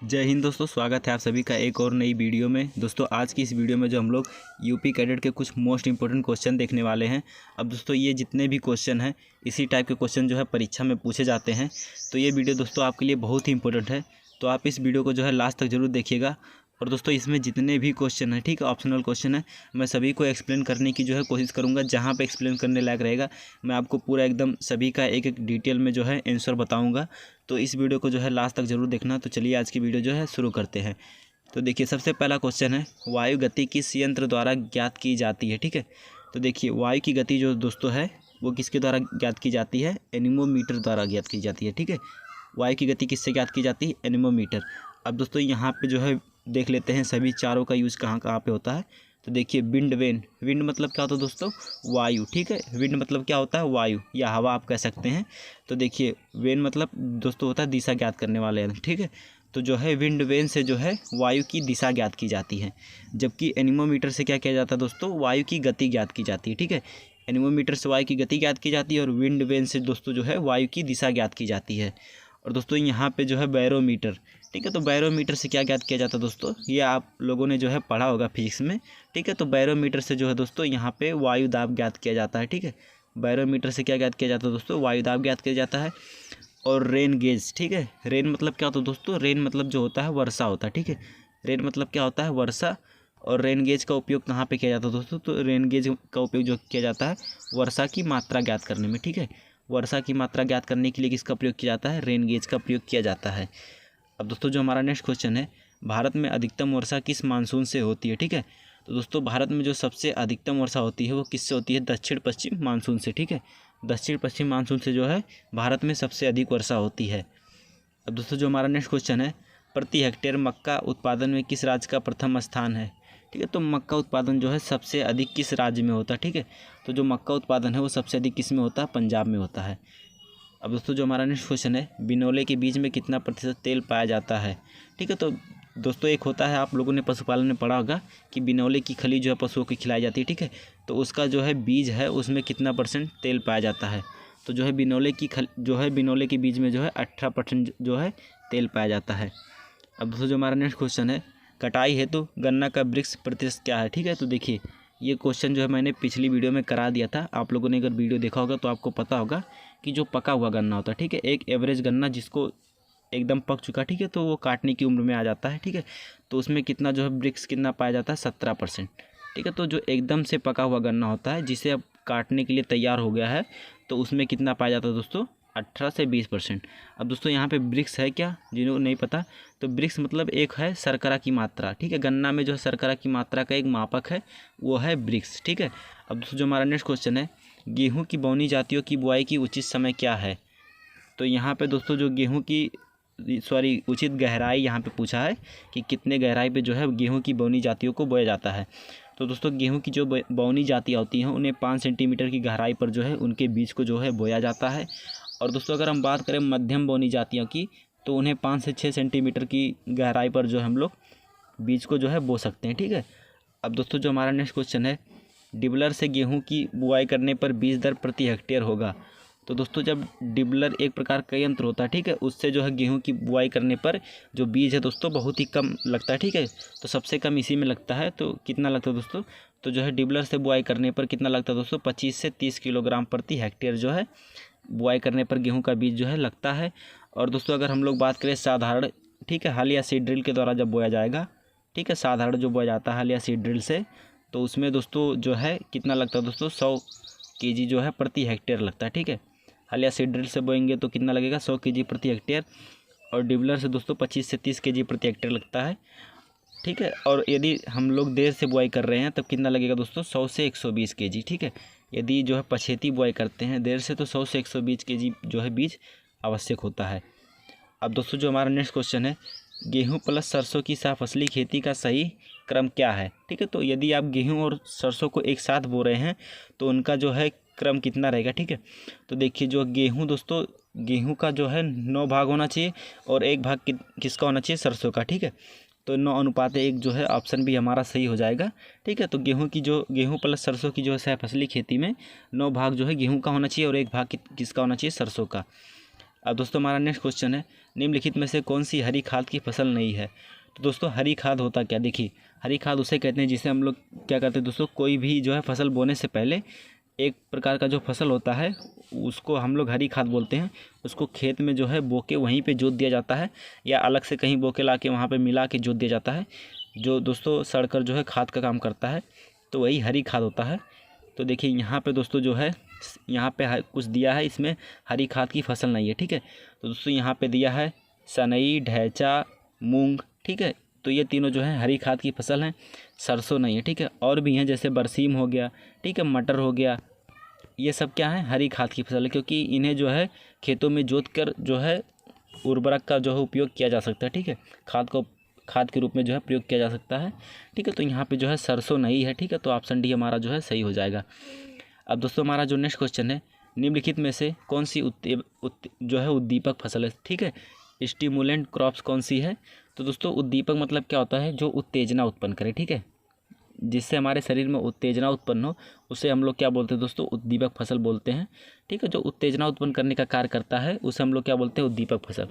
जय हिंद दोस्तों, स्वागत है आप सभी का एक और नई वीडियो में। दोस्तों आज की इस वीडियो में जो हम लोग यूपी कैडेट के कुछ मोस्ट इंपॉर्टेंट क्वेश्चन देखने वाले हैं। अब दोस्तों ये जितने भी क्वेश्चन हैं इसी टाइप के क्वेश्चन जो है परीक्षा में पूछे जाते हैं, तो ये वीडियो दोस्तों आपके लिए बहुत ही इंपॉर्टेंट है। तो आप इस वीडियो को जो है लास्ट तक जरूर देखिएगा। और दोस्तों इसमें जितने भी क्वेश्चन हैं, ठीक है, ऑप्शनल क्वेश्चन है, मैं सभी को एक्सप्लेन करने की जो है कोशिश करूँगा। जहाँ पे एक्सप्लेन करने लायक रहेगा मैं आपको पूरा एकदम सभी का एक एक डिटेल में जो है आंसर बताऊँगा। तो इस वीडियो को जो है लास्ट तक जरूर देखना। तो चलिए आज की वीडियो जो है शुरू करते हैं। तो देखिए सबसे पहला क्वेश्चन है, वायु गति किस यंत्र द्वारा ज्ञात की जाती है। ठीक है, तो देखिए वायु की गति जो दोस्तों है वो किसके द्वारा ज्ञात की जाती है, एनीमोमीटर द्वारा ज्ञात की जाती है। ठीक है, वायु की गति किससे ज्ञात की जाती है, एनीमोमीटर। अब दोस्तों यहाँ पे जो है देख लेते हैं सभी चारों का यूज़ कहाँ कहाँ पे होता है। तो देखिए विंड वेन, विंड मतलब क्या होता है दोस्तों, वायु। ठीक है, विंड मतलब क्या होता है, वायु या हवा आप कह सकते हैं। तो देखिए वेन मतलब दोस्तों होता है दिशा ज्ञात करने वाले यंत्र। ठीक है, तो जो है विंड वेन से जो है वायु की दिशा ज्ञात की जाती है, जबकि एनीमोमीटर से क्या किया जाता है दोस्तों, वायु की गति ज्ञात की जाती है। ठीक है, एनीमोमीटर से वायु की गति ज्ञात की जाती है और विंड वेन से दोस्तों जो है वायु की दिशा ज्ञात की जाती है। और दोस्तों यहाँ पे जो है बैरोमीटर, ठीक है, तो बैरोमीटर से क्या ज्ञात किया जाता है दोस्तों, ये आप लोगों ने जो है पढ़ा होगा फिजिक्स में। ठीक है, तो बैरोमीटर से जो है दोस्तों यहाँ पे वायु दाब ज्ञात किया जाता है। ठीक है, बैरोमीटर से क्या ज्ञात किया जाता है दोस्तों, वायु दाब ज्ञात किया जाता है। और रेन गेज, ठीक है, रेन मतलब क्या होता है दोस्तों, रेन मतलब जो होता है वर्षा होता है। ठीक है, रेन मतलब क्या होता है, वर्षा। और रेन गेज का उपयोग कहाँ पे किया जाता है दोस्तों, तो रेन गेज का उपयोग जो किया जाता है वर्षा की मात्रा ज्ञात करने में। ठीक है, वर्षा की मात्रा ज्ञात करने के लिए किसका प्रयोग किया जाता है, रेन गेज का प्रयोग किया जाता है। अब दोस्तों जो हमारा नेक्स्ट क्वेश्चन है, भारत में अधिकतम वर्षा किस मानसून से होती है। ठीक है, तो दोस्तों भारत में जो सबसे अधिकतम वर्षा होती है वो किससे होती है, दक्षिण पश्चिम मानसून से। ठीक है, दक्षिण पश्चिम मानसून से जो है भारत में सबसे अधिक वर्षा होती है। अब दोस्तों जो हमारा नेक्स्ट क्वेश्चन है, प्रति हेक्टेयर मक्का उत्पादन में किस राज्य का प्रथम स्थान है। ठीक है, तो मक्का उत्पादन जो है सबसे अधिक किस राज्य में होता है। ठीक है, तो जो मक्का उत्पादन है वो सबसे अधिक किस में होता है, पंजाब में होता है। अब दोस्तों जो हमारा नेक्स्ट क्वेश्चन है, बिनौले के बीज में कितना प्रतिशत तेल पाया जाता है। ठीक है, तो दोस्तों एक होता है, आप लोगों ने पशुपालन में पढ़ा होगा कि बिनौले की खली जो है पशुओं को खिलाई जाती है। ठीक है, तो उसका जो है बीज है उसमें कितना % तेल पाया जाता है। तो जो है बिनौले की जो है बिनौले के बीज में जो है 18% जो है तेल पाया जाता है। अब दोस्तों जो हमारा नेक्स्ट क्वेश्चन है, कटाई हेतु गन्ना का वृक्ष प्रतिशत क्या है। ठीक है, तो देखिए ये क्वेश्चन जो है मैंने पिछली वीडियो में करा दिया था। आप लोगों ने अगर वीडियो देखा होगा तो आपको पता होगा कि जो पका हुआ गन्ना होता है, ठीक है, एक एवरेज गन्ना जिसको एकदम पक चुका, ठीक है, तो वो काटने की उम्र में आ जाता है। ठीक है, तो उसमें कितना जो है वृक्ष कितना पाया जाता है, 17%। ठीक है, तो जो एकदम से पका हुआ गन्ना होता है जिसे अब काटने के लिए तैयार हो गया है, तो उसमें कितना पाया जाता है दोस्तों, 18 से 20%। अब दोस्तों यहाँ पे वृक्ष है क्या, जिन्होंने नहीं पता, तो वृक्ष मतलब एक है शर्करा की मात्रा। ठीक है, गन्ना में जो है शर्करा की मात्रा का एक मापक है, वो है वृक्ष। ठीक है, अब दोस्तों जो हमारा नेक्स्ट क्वेश्चन है, गेहूं की बौनी जातियों की बुआई की उचित समय क्या है। तो यहाँ पे दोस्तों जो गेहूं की उचित गहराई यहाँ पे पूछा है कि कितने गहराई पे जो है गेहूं की बौनी जातियों को बोया जाता है। तो दोस्तों गेहूं की जो बौनी जातियाँ होती हैं उन्हें 5 सेंटीमीटर की गहराई पर जो है उनके बीज को जो है बोया जाता है। और दोस्तों अगर हम बात करें मध्यम बौनी जातियों की, तो उन्हें 5 से 6 सेंटीमीटर की गहराई पर जो हम लोग बीज को जो है बो सकते हैं। ठीक है, अब दोस्तों जो हमारा नेक्स्ट क्वेश्चन है, डिबलर से गेहूं की बुआई करने पर बीज दर प्रति हेक्टेयर होगा। तो दोस्तों जब डिबलर एक प्रकार का यंत्र होता है, ठीक है, उससे जो है गेहूं की बुआई करने पर जो बीज है दोस्तों बहुत ही कम लगता है। ठीक है, तो सबसे कम इसी में लगता है। तो कितना लगता है दोस्तों, तो जो है डिबलर से बुआई करने पर कितना लगता है दोस्तों, 25 से 30 किलोग्राम प्रति हेक्टेयर जो है बुआई करने पर गेहूं का बीज जो है लगता है। और दोस्तों अगर हम लोग बात करें साधारण, ठीक है, हल या सीड ड्रिल के द्वारा जब बोया जाएगा, ठीक है, साधारण जो बोया जाता है हल या सीड ड्रिल से, तो उसमें दोस्तों जो है कितना लगता है दोस्तों, 100 kg जो है प्रति हेक्टेयर लगता है। ठीक है, हल या सीड ड्रिल से बोएंगे तो कितना लगेगा, 100 kg प्रति हेक्टेयर। और डिबलर से दोस्तों 25 से 30 kg प्रति हेक्टेयर लगता है। ठीक है, और यदि हम लोग देर से बुआई कर रहे हैं तब कितना लगेगा दोस्तों, 100 से 120 kg। ठीक है, यदि जो है पछेती बुआई करते हैं देर से तो 100 से 120 kg जो है बीज आवश्यक होता है। अब दोस्तों जो हमारा नेक्स्ट क्वेश्चन है, गेहूं प्लस सरसों की सहफसली खेती का सही क्रम क्या है। ठीक है, तो यदि आप गेहूं और सरसों को एक साथ बो रहे हैं तो उनका जो है क्रम कितना रहेगा। ठीक है, तो देखिए जो गेहूं दोस्तों, गेहूं का जो है 9 भाग होना चाहिए और 1 भाग किसका होना चाहिए, सरसों का। ठीक है, तो 9:1 जो है ऑप्शन भी हमारा सही हो जाएगा। ठीक है, तो गेहूं प्लस सरसों की जो है सहफसली खेती में 9 भाग जो है गेहूं का होना चाहिए और 1 भाग किसका होना चाहिए, सरसों का। अब दोस्तों हमारा नेक्स्ट क्वेश्चन है, निम्नलिखित में से कौन सी हरी खाद की फसल नहीं है। तो दोस्तों हरी खाद होता क्या, देखिए हरी खाद उसे कहते हैं जिसे हम लोग क्या करते हैं दोस्तों, कोई भी जो है फसल बोने से पहले एक प्रकार का जो फसल होता है उसको हम लोग हरी खाद बोलते हैं। उसको खेत में जो है बो के वहीं पे जोत दिया जाता है, या अलग से कहीं बो के ला के वहाँ पे मिला के जोत दिया जाता है, जो दोस्तों सड़कर जो है खाद का काम करता है, तो वही हरी खाद होता है। तो देखिए यहाँ पे दोस्तों जो है यहाँ पे कुछ दिया है, इसमें हरी खाद की फसल नहीं है, ठीक है। तो दोस्तों यहाँ पे दिया है सनई, ढैंचा, मूंग, ठीक है। तो ये तीनों जो है हरी खाद की फसल हैं, सरसों नहीं है, ठीक है। और भी हैं जैसे बरसीम हो गया, ठीक है, मटर हो गया, ये सब क्या है हरी खाद की फसल है, क्योंकि इन्हें जो है खेतों में जोत कर जो है उर्वरक का जो है उपयोग किया जा सकता है, ठीक है। खाद के रूप में जो है प्रयोग किया जा सकता है, ठीक है। तो यहाँ पे जो है सरसों नहीं है, ठीक है। तो ऑप्शन डी हमारा जो है सही हो जाएगा। अब दोस्तों हमारा जो नेक्स्ट क्वेश्चन है, निम्नलिखित में से कौन सी जो है उद्दीपक फसल है, ठीक है। स्टिमुलेंट क्रॉप्स कौन सी है। तो दोस्तों उद्दीपक मतलब क्या होता है, जो उत्तेजना उत्पन्न करे, ठीक है, जिससे हमारे शरीर में उत्तेजना उत्पन्न हो, उसे हम लोग क्या बोलते हैं दोस्तों, उद्दीपक फसल बोलते हैं, ठीक है। जो उत्तेजना उत्पन्न करने का कार्य करता है उसे हम लोग क्या बोलते हैं, उद्दीपक फसल।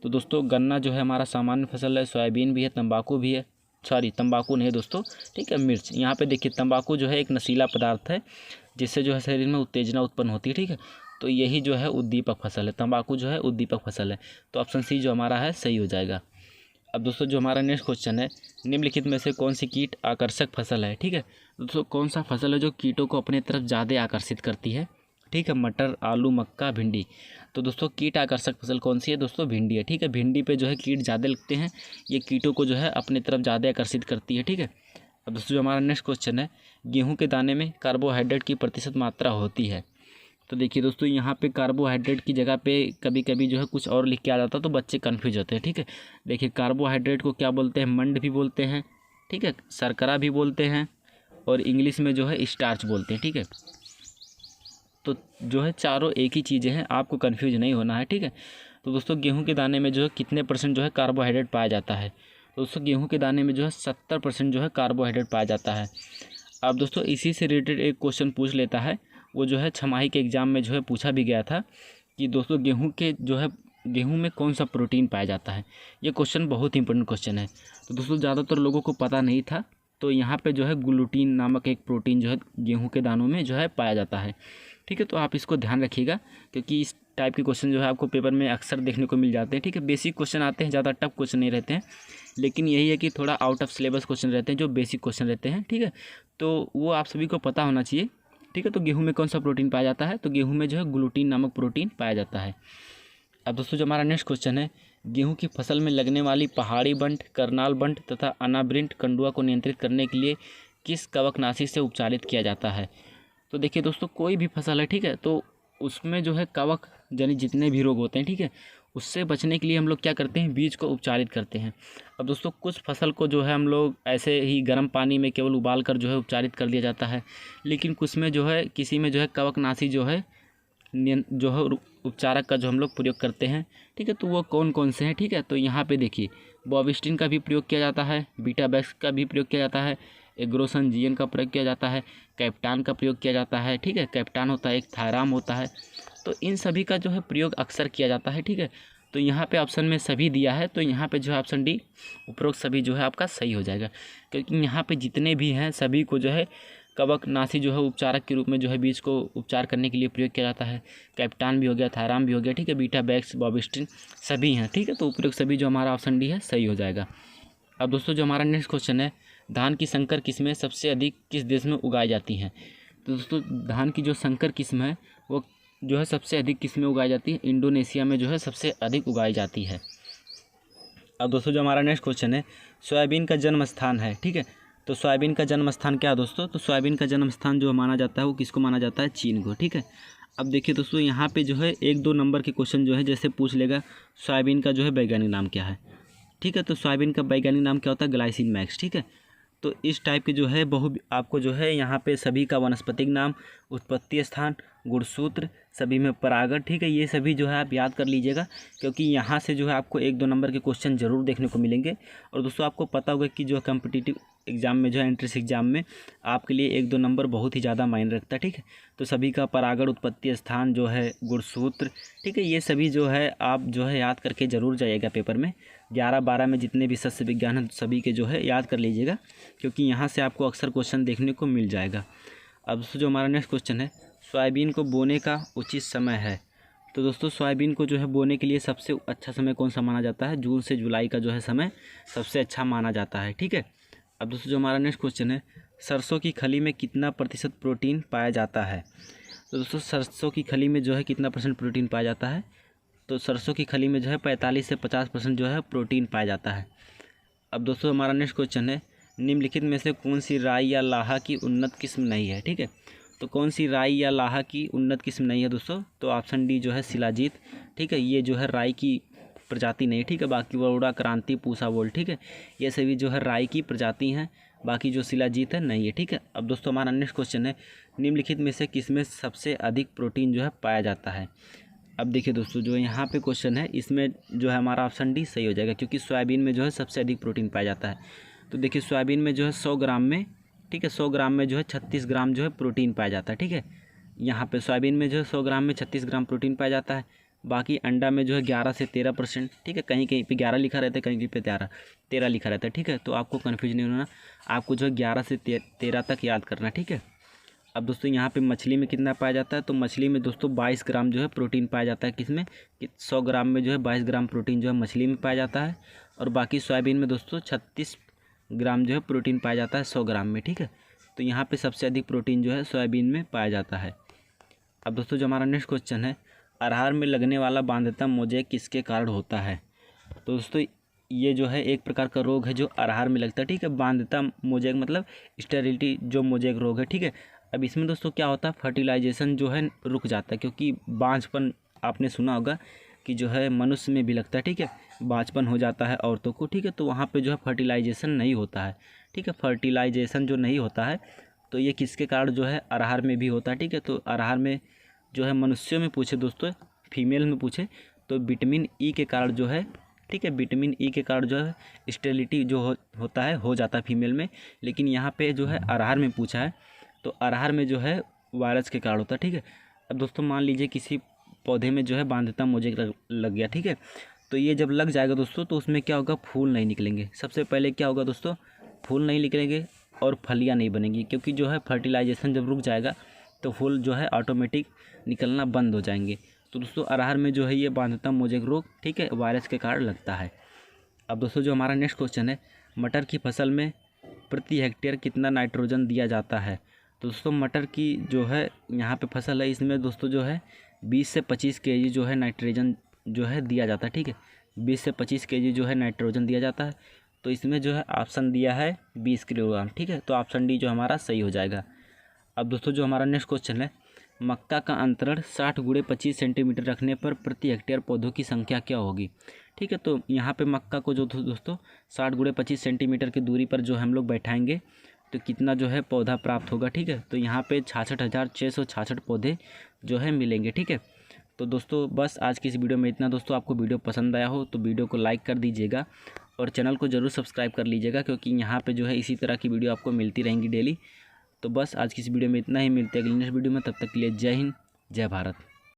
तो दोस्तों गन्ना जो है हमारा सामान्य फसल है, सोयाबीन भी है, तंबाकू भी है, सॉरी तंबाकू नहीं है दोस्तों, ठीक है, मिर्च। यहाँ पे देखिए तंबाकू जो है एक नशीला पदार्थ है जिससे जो है शरीर में उत्तेजना उत्पन्न होती है, ठीक है। तो यही जो है उद्दीपक फसल है, तंबाकू जो है उद्दीपक फसल है। तो ऑप्शन सी जो हमारा है सही हो जाएगा। अब दोस्तों जो हमारा नेक्स्ट क्वेश्चन है, निम्नलिखित में से कौन सी कीट आकर्षक फसल है, ठीक है। दोस्तों कौन सा फसल है जो कीटों को अपने तरफ ज़्यादा आकर्षित करती है, ठीक है। मटर, आलू, मक्का, भिंडी। तो दोस्तों कीट आकर्षक फसल कौन सी है दोस्तों, भिंडी है, ठीक है। भिंडी पे जो है कीट ज़्यादा लगते हैं, ये कीटों को जो है अपने तरफ ज़्यादा आकर्षित करती है, ठीक है। अब दोस्तों जो हमारा नेक्स्ट क्वेश्चन है, गेहूँ के दाने में कार्बोहाइड्रेट की प्रतिशत मात्रा होती है। तो देखिए दोस्तों यहाँ पे कार्बोहाइड्रेट की जगह पे कभी कभी जो है कुछ और लिख के आ जाता है तो बच्चे कन्फ्यूज होते हैं, ठीक है। देखिए कार्बोहाइड्रेट को क्या बोलते हैं, मंड भी बोलते हैं, ठीक है, शर्करा भी बोलते हैं, और इंग्लिश में जो है स्टार्च बोलते हैं, ठीक है। तो जो है चारों एक ही चीज़ें हैं, आपको कन्फ्यूज नहीं होना है, ठीक है। तो दोस्तों गेहूँ के दाने में जो है कितने % जो है कार्बोहाइड्रेट पाया जाता है। तो दोस्तों गेहूँ के दाने में जो है 70% जो है कार्बोहाइड्रेट पाया जाता है। अब दोस्तों इसी से रिलेटेड एक क्वेश्चन पूछ लेता है, वो जो है छमाही के एग्ज़ाम में जो है पूछा भी गया था कि दोस्तों गेहूं में कौन सा प्रोटीन पाया जाता है। ये क्वेश्चन बहुत इंपॉर्टेंट क्वेश्चन है। तो दोस्तों ज़्यादातर लोगों को पता नहीं था, तो यहाँ पे जो है ग्लूटीन नामक एक प्रोटीन जो है गेहूं के दानों में जो है पाया जाता है, ठीक है। तो आप इसको ध्यान रखिएगा, क्योंकि इस टाइप के क्वेश्चन जो है आपको पेपर में अक्सर देखने को मिल जाते हैं, ठीक है। बेसिक क्वेश्चन आते हैं, ज़्यादा टफ क्वेश्चन नहीं रहते हैं, लेकिन यही है कि थोड़ा आउट ऑफ सिलेबस क्वेश्चन रहते हैं जो बेसिक क्वेश्चन रहते हैं, ठीक है। तो वो आप सभी को पता होना चाहिए, ठीक है। तो गेहूं में कौन सा प्रोटीन पाया जाता है, तो गेहूं में जो है ग्लूटीन नामक प्रोटीन पाया जाता है। अब दोस्तों जो हमारा नेक्स्ट क्वेश्चन है, गेहूं की फसल में लगने वाली पहाड़ी बंट, करनाल बंट तथा अनाब्रिंट कंडुआ को नियंत्रित करने के लिए किस कवकनाशी से उपचारित किया जाता है। तो देखिए दोस्तों कोई भी फसल है, ठीक है, तो उसमें जो है कवक यानी जितने भी रोग होते हैं, ठीक है, उससे बचने के लिए हम लोग क्या करते हैं, बीज को उपचारित करते हैं। अब दोस्तों कुछ फसल को जो है हम लोग ऐसे ही गर्म पानी में केवल उबाल कर जो है उपचारित कर दिया जाता है, लेकिन कुछ में जो है किसी में जो है कवकनाशी जो है उपचारक का जो हम लोग प्रयोग करते हैं, ठीक है। तो वो कौन कौन से हैं, ठीक है। तो यहाँ पे देखिए बॉविस्टिन का भी प्रयोग किया जाता है, बीटाबैक्स का भी प्रयोग किया जाता है, एग्रोसन जीएन का प्रयोग किया जाता है, कैप्टान का प्रयोग किया जाता है, ठीक है। कैप्टान होता है, एक थायराम होता है। तो इन सभी का जो है प्रयोग अक्सर किया जाता है, ठीक है। तो यहाँ पे ऑप्शन में सभी दिया है, तो यहाँ पे जो है ऑप्शन डी उपरोक्त सभी जो है आपका सही हो जाएगा, क्योंकि यहाँ पे जितने भी हैं सभी को जो है कवकनाशी जो है उपचारक के रूप में जो है बीज को उपचार करने के लिए प्रयोग किया जाता है। कैप्टान भी हो गया, थायराम भी हो गया, ठीक है, बीटाबैक्स, बॉविस्टिन सभी हैं, ठीक है। तो उपरोक्त सभी जो हमारा ऑप्शन डी है सही हो जाएगा। अब दोस्तों जो हमारा नेक्स्ट क्वेश्चन है, धान की संकर किस्में सबसे अधिक किस देश में उगाई जाती हैं। तो दोस्तों धान की जो संकर किस्म है वो जो है सबसे अधिक किस्में उगाई जाती है, इंडोनेशिया में जो है सबसे अधिक उगाई जाती है। अब दोस्तों जो हमारा नेक्स्ट क्वेश्चन है, सोयाबीन का जन्म स्थान है, ठीक है। तो सोयाबीन का जन्म स्थान क्या है दोस्तों, तो सोयाबीन का जन्म स्थान जो माना जाता है वो किसको माना जाता है, चीन को, ठीक है। अब देखिए दोस्तों यहाँ पे जो है 1-2 नंबर के क्वेश्चन जो है जैसे पूछ लेगा सोयाबीन का जो है वैज्ञानिक नाम क्या है, ठीक है। तो सोयाबीन का वैज्ञानिक नाम क्या होता है, ग्लाइसिन मैक्स, ठीक है। तो इस टाइप के जो है आपको जो है यहाँ पे सभी का वानस्पतिक नाम, उत्पत्ति स्थान, गुणसूत्र, सभी में परागण, ठीक है, ये सभी जो है आप याद कर लीजिएगा, क्योंकि यहाँ से जो है आपको 1-2 नंबर के क्वेश्चन जरूर देखने को मिलेंगे। और दोस्तों आपको पता होगा कि जो कॉम्पिटिटिव एग्ज़ाम में जो है एंट्रेंस एग्ज़ाम में आपके लिए 1-2 नंबर बहुत ही ज़्यादा मायने रखता है। ठीक है, तो सभी का परागण, उत्पत्ति स्थान जो है, गुणसूत्र, ठीक है, ये सभी जो है आप जो है याद करके ज़रूर जाइएगा पेपर में। 11-12 में जितने भी सस्य विज्ञान हैं सभी के जो है याद कर लीजिएगा, क्योंकि यहाँ से आपको अक्सर क्वेश्चन देखने को मिल जाएगा। अब दोस्तों जो हमारा नेक्स्ट क्वेश्चन है, सोयाबीन को बोने का उचित समय है। तो दोस्तों सोयाबीन को जो है बोने के लिए सबसे अच्छा समय कौन सा माना जाता है? जून से जुलाई का जो है समय सबसे अच्छा माना जाता है। ठीक है, अब दोस्तों जो हमारा नेक्स्ट क्वेश्चन है, सरसों की खली में कितना प्रतिशत प्रोटीन पाया जाता है? तो दोस्तों सरसों की खली में जो है कितना % प्रोटीन पाया जाता है? तो सरसों की खली में जो है 45 से 50% जो है प्रोटीन पाया जाता है। अब दोस्तों हमारा नेक्स्ट क्वेश्चन है, निम्नलिखित में से कौन सी राई या लाहा की उन्नत किस्म नहीं है? ठीक है, तो कौन सी राई या लाहा की उन्नत किस्म नहीं है दोस्तों? तो ऑप्शन डी जो है शिलाजीत। ठीक है, ये जो है राई की प्रजाति नहीं। ठीक है, बाकी बड़ौदा, क्रांति, पूसा बोल, ठीक है, ये सभी जो है राई की प्रजाति हैं, बाकी जो शिलाजीत है नहीं है। ठीक है, अब दोस्तों हमारा नेक्स्ट क्वेश्चन है, निम्नलिखित में से किसमें सबसे अधिक प्रोटीन जो है पाया जाता है? अब देखिए दोस्तों जो यहाँ पे क्वेश्चन है इसमें जो है हमारा ऑप्शन डी सही हो जाएगा, क्योंकि सोयाबीन में जो है सबसे अधिक प्रोटीन पाया जाता है। तो देखिए सोयाबीन में जो है 100 ग्राम में, ठीक है, 100 ग्राम में जो है 36 ग्राम जो है प्रोटीन पाया जाता है। ठीक है, यहाँ पे सोयाबीन में जो है 100 ग्राम में 36 ग्राम प्रोटीन पाया जाता है। बाकी अंडा में जो है 11 से 13%। ठीक है, कहीं कहीं पे 11 लिखा रहता है, कहीं कहीं पे 13 लिखा रहता है। ठीक है, तो आपको कन्फ्यूज नहीं होना, आपको जो है 11 से 13 तक याद करना। ठीक है, अब दोस्तों यहाँ पे मछली में कितना पाया जाता है? तो मछली में दोस्तों 22 ग्राम जो है प्रोटीन पाया जाता है। किसमें? 100 ग्राम में जो है 22 ग्राम प्रोटीन जो है मछली में पाया जाता है। और बाकी सोयाबीन में दोस्तों 36 ग्राम जो है प्रोटीन पाया जाता है 100 ग्राम में। ठीक है, तो यहाँ पे सबसे अधिक प्रोटीन जो है सोयाबीन में पाया जाता है। अब दोस्तों जो हमारा नेक्स्ट क्वेश्चन है, अरहर में लगने वाला बांध्यता मोजेक किसके कारण होता है? तो दोस्तों ये जो है एक प्रकार का रोग है जो अरहर में लगता है। ठीक है, बांध्यता मोजेक मतलब स्टेरिलिटी जो मोजेक रोग है। ठीक है, अब इसमें दोस्तों क्या होता है, फर्टिलाइजेशन जो है रुक जाता है, क्योंकि बांझपन आपने सुना होगा कि जो है मनुष्य में भी लगता है। ठीक है, बांझपन हो जाता है औरतों को। ठीक है, तो वहाँ पे जो है फर्टिलाइजेशन नहीं होता है। ठीक है, फर्टिलाइजेशन जो नहीं होता है तो ये किसके कारण जो है अरहर में भी होता है। ठीक है, तो अरहर में जो है मनुष्यों में पूछे दोस्तों, फीमेल में पूछे तो विटामिन ई के कारण जो है, ठीक है, विटामिन ई के कारण जो है स्टेरिलिटी जो होता है हो जाता है फीमेल में। लेकिन यहाँ पे जो है अरहर में पूछा है तो अरहर में जो है वायरस के कारण होता है। ठीक है, अब दोस्तों मान लीजिए किसी पौधे में जो है बांध्यता मोजेक लग गया। ठीक है, तो ये जब लग जाएगा दोस्तों तो उसमें क्या होगा, फूल नहीं निकलेंगे। सबसे पहले क्या होगा दोस्तों, फूल नहीं निकलेंगे और फलियाँ नहीं बनेंगी, क्योंकि जो है फर्टिलाइजेशन जब रुक जाएगा तो फूल जो है ऑटोमेटिक निकलना बंद हो जाएंगे। तो दोस्तों अरहर में जो है ये बांध्यता मोजेक रोग, ठीक है, वायरस के कारण लगता है। अब दोस्तों जो हमारा नेक्स्ट क्वेश्चन है, मटर की फसल में प्रति हेक्टेयर कितना नाइट्रोजन दिया जाता है? तो दोस्तों मटर की जो है यहाँ पे फसल है, इसमें दोस्तों जो है 20 से 25 kg जो है नाइट्रोजन जो है दिया जाता है। ठीक है, 20 से 25 kg जो है नाइट्रोजन दिया जाता है। तो इसमें जो है ऑप्शन दिया है 20 किलोग्राम। ठीक है, तो ऑप्शन डी जो हमारा सही हो जाएगा। अब दोस्तों जो हमारा नेक्स्ट क्वेश्चन है, मक्का का अंतरण 60 × 25 सेंटीमीटर रखने पर प्रति हेक्टेयर पौधों की संख्या क्या होगी? ठीक है, तो यहाँ पे मक्का को जो दोस्तों 60 × 25 सेंटीमीटर की दूरी पर जो हम लोग बैठाएंगे तो कितना जो है पौधा प्राप्त होगा? ठीक है, तो यहाँ पे 66,666 पौधे जो है मिलेंगे। ठीक है, तो दोस्तों बस आज की इस वीडियो में इतना। दोस्तों आपको वीडियो पसंद आया हो तो वीडियो को लाइक कर दीजिएगा और चैनल को ज़रूर सब्सक्राइब कर लीजिएगा, क्योंकि यहाँ पे जो है इसी तरह की वीडियो आपको मिलती रहेंगी डेली। तो बस आज की इस वीडियो में इतना ही, मिलते हैं अगली नेक्स्ट वीडियो में। तब तक के लिए जय हिंद, जय भारत।